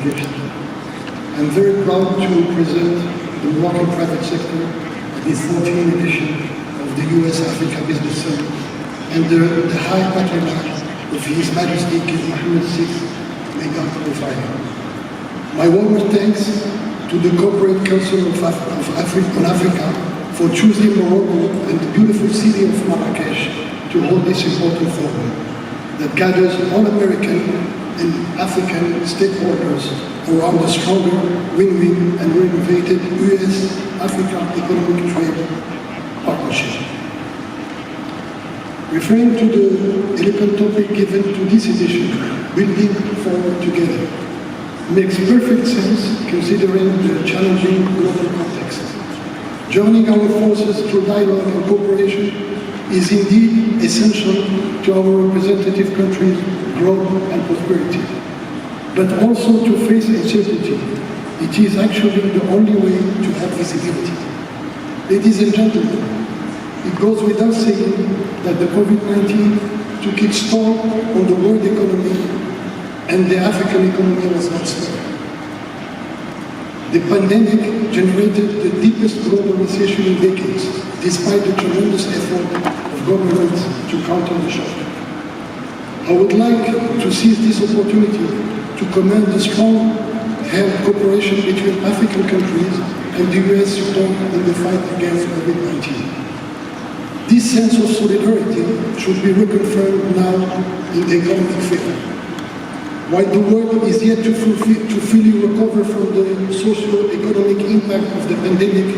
obligations. I'm very proud to present the Moroccan private sector at this 14th edition of the US-Africa Business Summit under the high patronage of His Majesty King Mohammed VI, may God glorify him. My warmest thanks to the Corporate Council on Africa for choosing Morocco and the beautiful city of Marrakesh to hold this important forum that gathers all American and African stakeholders around a stronger, win-win and renovated US-Africa economic trade partnership. Referring to the eloquent topic given to this edition, building forward together, makes perfect sense considering the challenging global context. Joining our forces through dialogue and cooperation is indeed essential to our representative countries' growth and prosperity. But also to face uncertainty, it is actually the only way to have visibility. Ladies and gentlemen, it goes without saying that the COVID-19 took its toll on the world economy and the African economy was not spared. The pandemic generated the deepest global recession in decades, despite the tremendous effort of governments to counter the shock. I would like to seize this opportunity to commend the strong-held cooperation between African countries and the US support in the fight against COVID-19. This sense of solidarity should be reconfirmed now in the economic field. While the world is yet to fully recover from the socio-economic impact of the pandemic,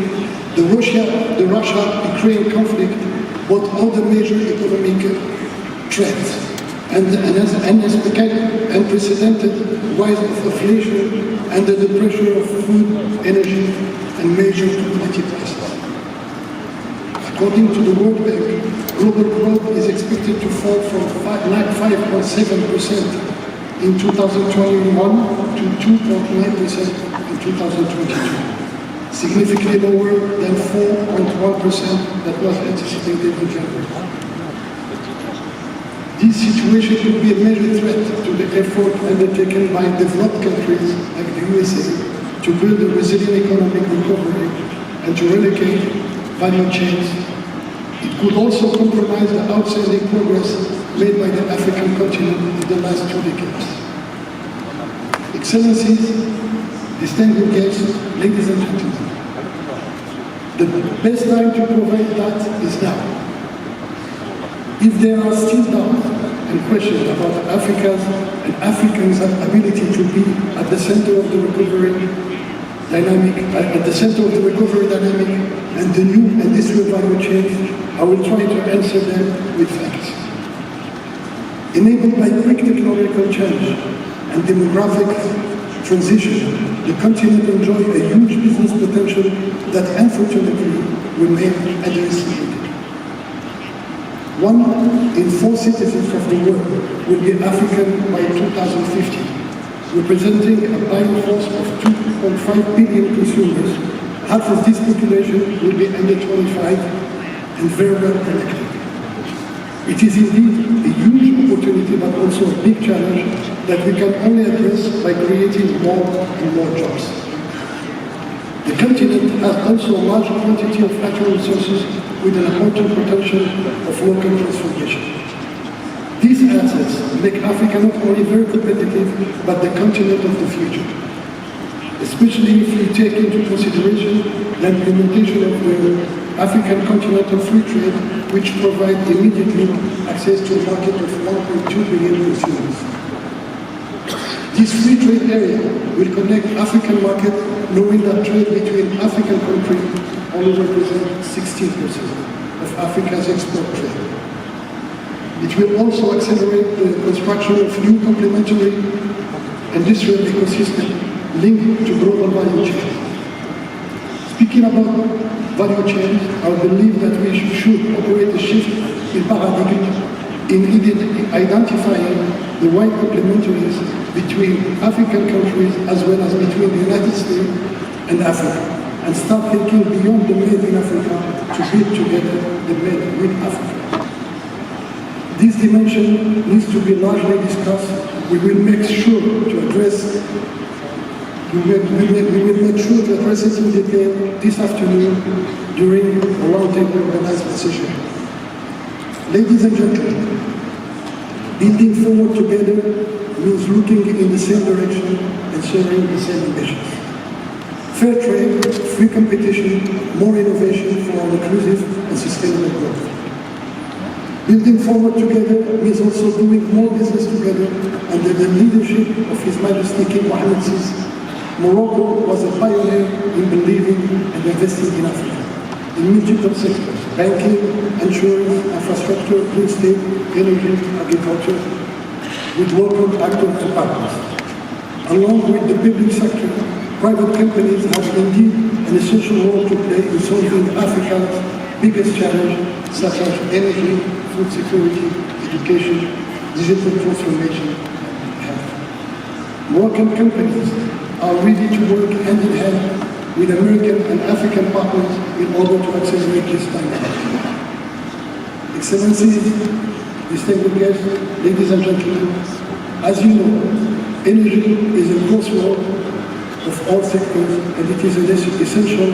the Russia-Ukraine conflict brought other major economic threats and an unprecedented rise of inflation under the pressure of food, energy, and major commodity prices. According to the World Bank, global growth is expected to fall from 5.7% in 2021 to 2.9% in 2022, significantly lower than 4.1% that was anticipated in January. This situation could be a major threat to the effort undertaken by developed countries like the USA to build a resilient economic recovery and to relocate value chains. It could also compromise the outstanding progress made by the African continent in the last 2 decades. Excellencies, distinguished guests, ladies and gentlemen, the best time to provide that is now. If there are still doubts and questions about Africa's and Africans' ability to be at the center of the recovery dynamic, and the new industrial value chain, I will try to answer them with facts. Enabled by quick technological change and demographic transition, the continent enjoys a huge business potential that unfortunately remains underestimated. 1 in 4 citizens of the world will be African by 2050, representing a buying force of 2.5 billion consumers. Half of this population will be under 25 and very well connected. It is indeed a huge opportunity, but also a big challenge that we can only address by creating more and more jobs. The continent has also a large quantity of natural resources with an important potential of local transformation. These assets make Africa not only very competitive, but the continent of the future. Especially if we take into consideration the implementation of the African continental free trade, which provides immediately access to a market of 1.2 billion consumers. This free trade area will connect African market, knowing that trade between African countries only represents 16% of Africa's export trade. It will also accelerate the construction of new complementary industrial ecosystem linked to global value chains. Speaking about value chains, I believe that we should operate a shift in paradigm in identifying the wide complementaries between African countries as well as between the United States and Africa, and start thinking beyond the made in Africa to build together the made with Africa. This dimension needs to be largely discussed. We will make sure to address We will make sure to address it in detail this afternoon during a roundtable organized by session. Ladies and gentlemen, building forward together means looking in the same direction and sharing the same ambitions. Fair trade, free competition, more innovation for an inclusive and sustainable growth. Building forward together means also doing more business together under the leadership of His Majesty King Mohammed VI. Morocco was a pioneer in believing and investing in Africa, in multiple sectors: banking, insurance, infrastructure, real estate, energy, agriculture, with local actors and partners. Along with the public sector, private companies have indeed an essential role to play in solving Africa's biggest challenge, such as energy, food security, education, digital transformation, and health. Moroccan companies are ready to work hand in hand with American and African partners in order to accelerate this timeline. Excellencies, distinguished guests, ladies and gentlemen, as you know, energy is a crossroad of all sectors, and it is essential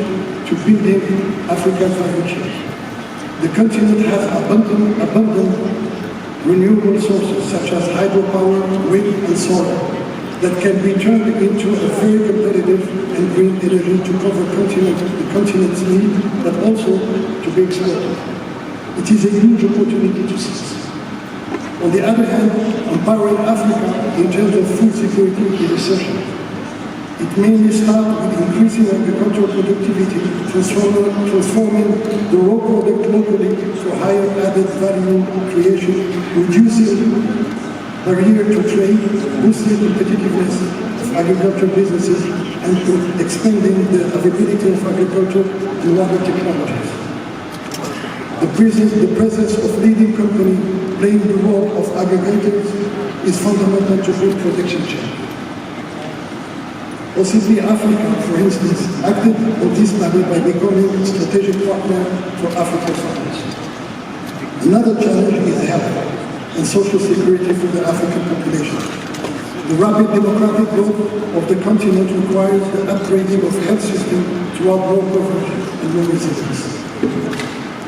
to building Africa's value chain. The continent has abundant renewable sources such as hydropower, wind and solar that can be turned into a very competitive and green energy to cover the continent's need, but also to be exported. It is a huge opportunity to seize. On the other hand, empowering Africa in terms of food security is essential. It mainly starts with increasing agricultural productivity, transforming the raw product locally for higher added value creation, reducing barrier to trade, boosting competitiveness of agricultural businesses, and expanding the availability of agriculture and water technologies. The presence of leading companies playing the role of aggregators is fundamental to build protection chain. OCP Africa, for instance, acted on this matter by becoming a strategic partner for Africa's farmers. Another challenge is health and social security for the African population. The rapid demographic growth of the continent requires the upgrading of health systems throughout more coverage and more resilience.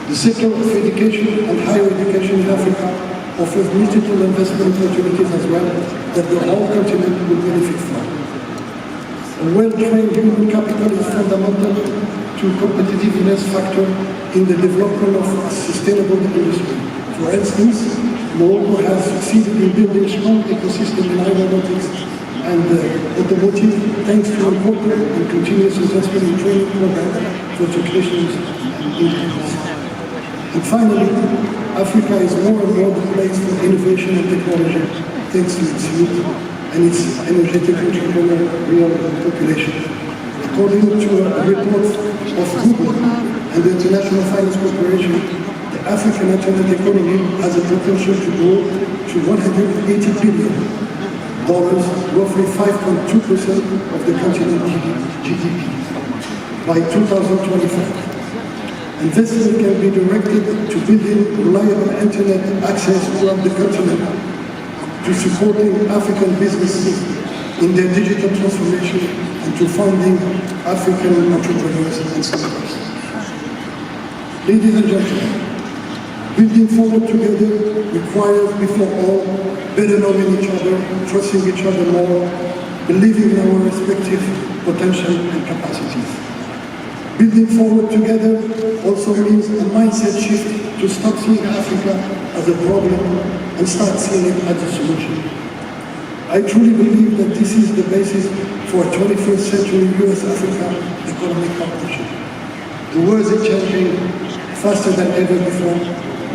The sector of education and higher education in Africa offers multiple investment opportunities as well that the whole continent will benefit from. A well-trained human capital is fundamental to competitiveness factor in the development of a sustainable industry. For instance, Morocco has succeeded in building a strong ecosystem in aeronautics and automotive thanks to important and continuous investment in training programs for technicians and engineers. And finally, Africa is more and more the place for innovation and technology thanks to its youth and its energetic entrepreneurial population. According to a report of Google and the International Finance Corporation, the African internet economy has a potential to grow to $180 billion, roughly 5.2% of the continent's GDP, by 2025. Investment can be directed to building reliable internet access throughout the continent, to supporting African businesses in their digital transformation, and to funding African entrepreneurs and startups. Ladies and gentlemen, building forward together requires, before all, better knowing each other, trusting each other more, believing in our respective potential and capacities. Building forward together also means a mindset shift to stop seeing Africa as a problem and start seeing it as a solution. I truly believe that this is the basis for a 21st century US-Africa economic partnership. The world is changing faster than ever before.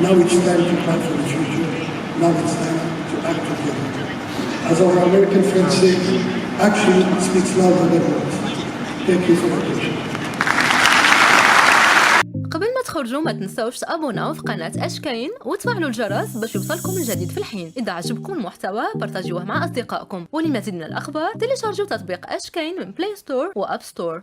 Now it's time to plan for the future. Now it's time to act together. As our American friends say, action speaks louder than words. Thank you for your attention. قبل ما تخرجوا ما تنسوش تابوناو في قناة آشكاين وتفعلوا الجرس باش يوصلكم الجديد في الحين. إذا عجبكم المحتوى بارتاجيوه مع أصدقائكم، ولمزيد من الأخبار تيليشارجوا تطبيق آشكاين من بلاي ستور وأب ستور.